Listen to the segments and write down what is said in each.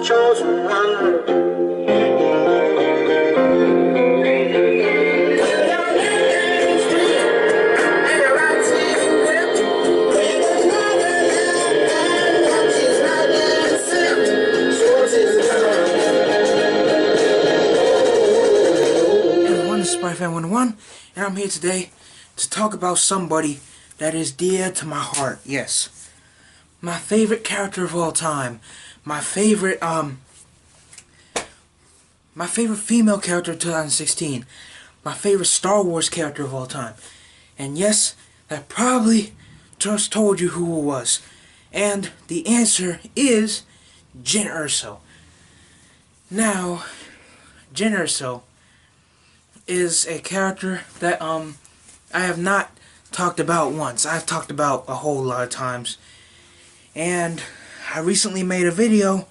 Chosen one. Fan 101, and I'm here today to talk about somebody that is dear to my heart. Yes, my favorite character of all time, my favorite female character of 2016, my favorite Star Wars character of all time. And yes, I probably just told you who it was, and the answer is Jyn Erso. Now, Jyn Erso is a character that I have not talked about once. I've talked about a whole lot of times, and I recently made a video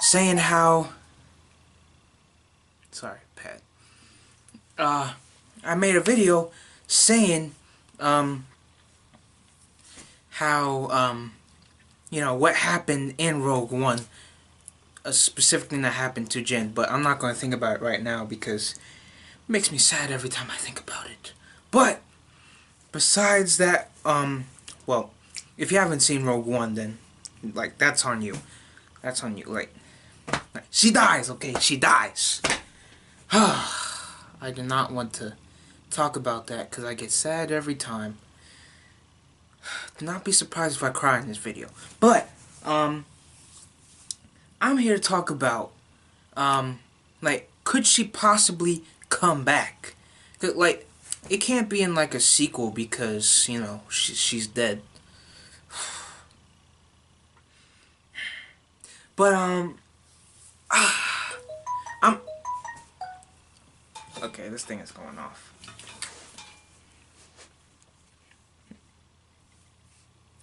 saying how I made a video saying how you know, what happened in Rogue One, a specific thing that happened to Jyn, but I'm not going to think about it right now because makes me sad every time I think about it. But besides that, well, if you haven't seen Rogue One, then like that's on you. That's on you. Like she dies, okay? She dies. I do not want to talk about that because I get sad every time. Do not be surprised if I cry in this video. But I'm here to talk about like, could she possibly come back? Like, it can't be in like a sequel because, you know, she's dead. But okay, this thing is going off.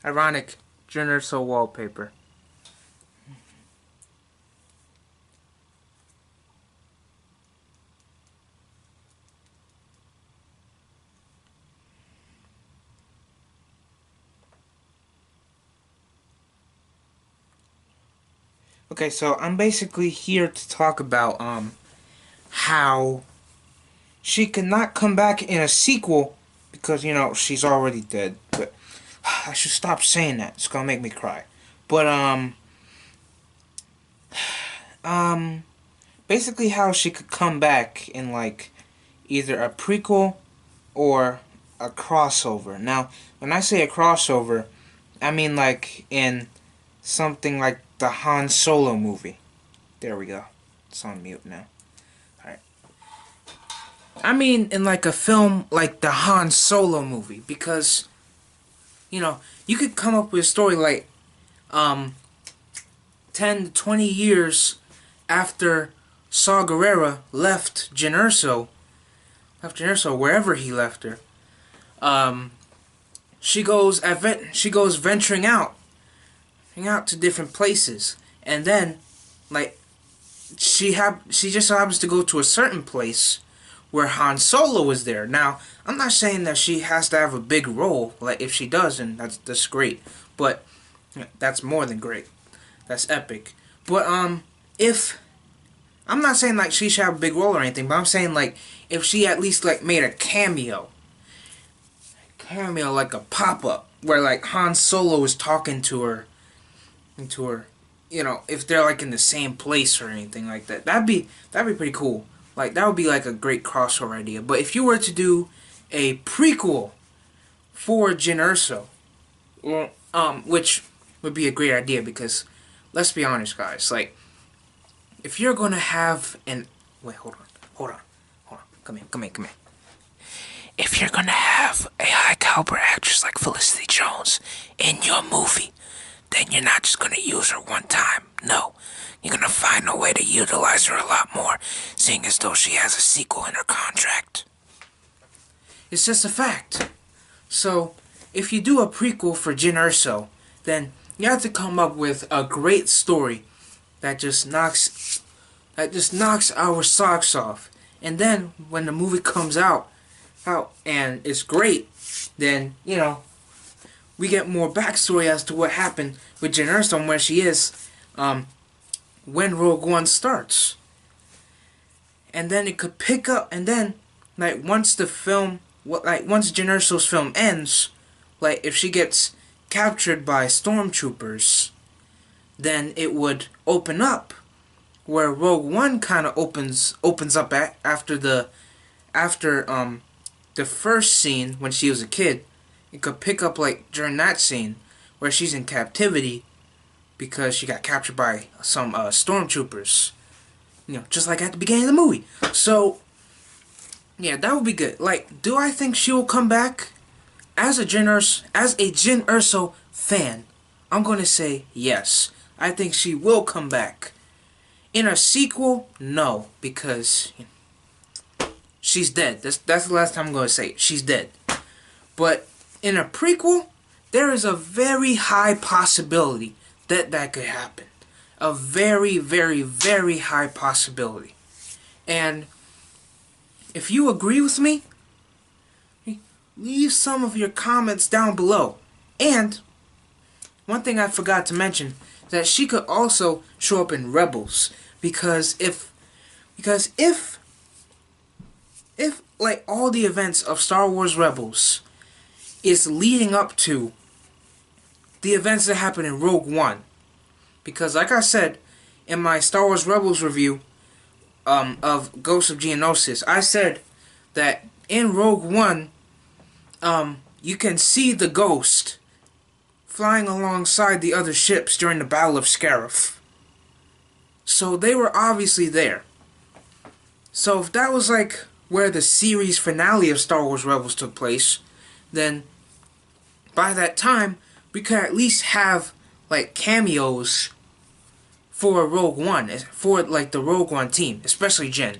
Ironic, Jyn Erso wallpaper. Okay, so I'm basically here to talk about how she could not come back in a sequel because, you know, she's already dead. But I should stop saying that. It's gonna make me cry. But basically how she could come back in like either a prequel or a crossover. Now, when I say a crossover, I mean like in something like the Han Solo movie. There we go. It's on mute now. Alright. I mean in like a film like the Han Solo movie, because, you know, you could come up with a story like 10 to 20 years after Saw Gerrera left Jyn Erso, wherever he left her. She goes venturing out to different places, and then like she just happens to go to a certain place where Han Solo was there. Now, I'm not saying that she has to have a big role. Like, if she does, then that's great. But that's more than great. That's epic. But if I'm not saying like she should have a big role or anything, but I'm saying like if she at least like made a cameo like a pop-up where like Han Solo is talking to her, you know, if they're like in the same place or anything like that. That'd be pretty cool. Like, that would be like a great crossover idea. But if you were to do a prequel for Jyn Erso, which would be a great idea, because let's be honest, guys, like, if you're gonna have an hold on, come here. If you're gonna have a high caliber actress like Felicity Jones in your movie, then you're not just gonna use her one time. No, you're gonna find a way to utilize her a lot more, seeing as though she has a sequel in her contract. It's just a fact. So, if you do a prequel for Jyn Erso, then you have to come up with a great story that just knocks our socks off. And then, when the movie comes out, and it's great, then, you know, we get more backstory as to what happened with Jyn Erso and where she is when Rogue One starts. And then it could pick up, and then, like, once the film, once Jyn Erso's film ends, like, if she gets captured by stormtroopers, then it would open up where Rogue One kind of opens up after the first scene when she was a kid. It could pick up like during that scene where she's in captivity because she got captured by some stormtroopers. You know, just like at the beginning of the movie. So, yeah, that would be good. Like, do I think she will come back? As a Jyn Erso fan, I'm going to say yes. I think she will come back. In a sequel, no, because she's dead. That's the last time I'm going to say it. She's dead. But in a prequel, there is a very high possibility that that could happen. A very, very, very high possibility. And if you agree with me, leave some of your comments down below. And one thing I forgot to mention, that she could also show up in Rebels, because if like all the events of Star Wars Rebels is leading up to the events that happen in Rogue One, because like I said in my Star Wars Rebels review of Ghosts of Geonosis, I said that in Rogue One you can see the Ghost flying alongside the other ships during the Battle of Scarif. So they were obviously there. So if that was like where the series finale of Star Wars Rebels took place, then by that time we could at least have like cameos for Rogue One, for like the Rogue One team, especially Jyn.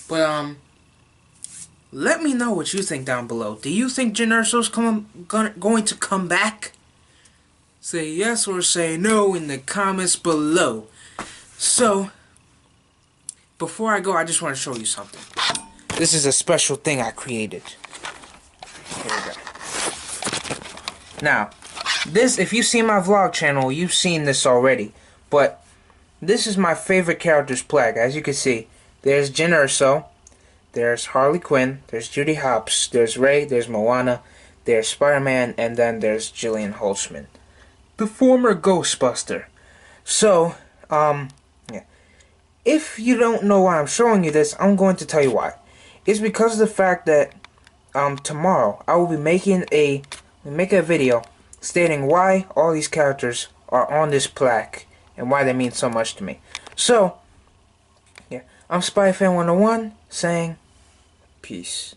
But let me know what you think down below. Do you think Jyn Erso's going to come back? Say yes or say no in the comments below. So, before I go, I just want to show you something. This is a special thing I created. Here we go. Now, this, if you've seen my vlog channel, you've seen this already. But, this is my favorite character's plaque. As you can see, there's Jyn Erso, there's Harley Quinn, there's Judy Hopps, there's Rey, there's Moana, there's Spider-Man, and then there's Jillian Holtzman, the former Ghostbuster. So, yeah. If you don't know why I'm showing you this, I'm going to tell you why. It's because of the fact that tomorrow I will be making a video stating why all these characters are on this plaque and why they mean so much to me. So, yeah, I'm SpyFan101 saying peace.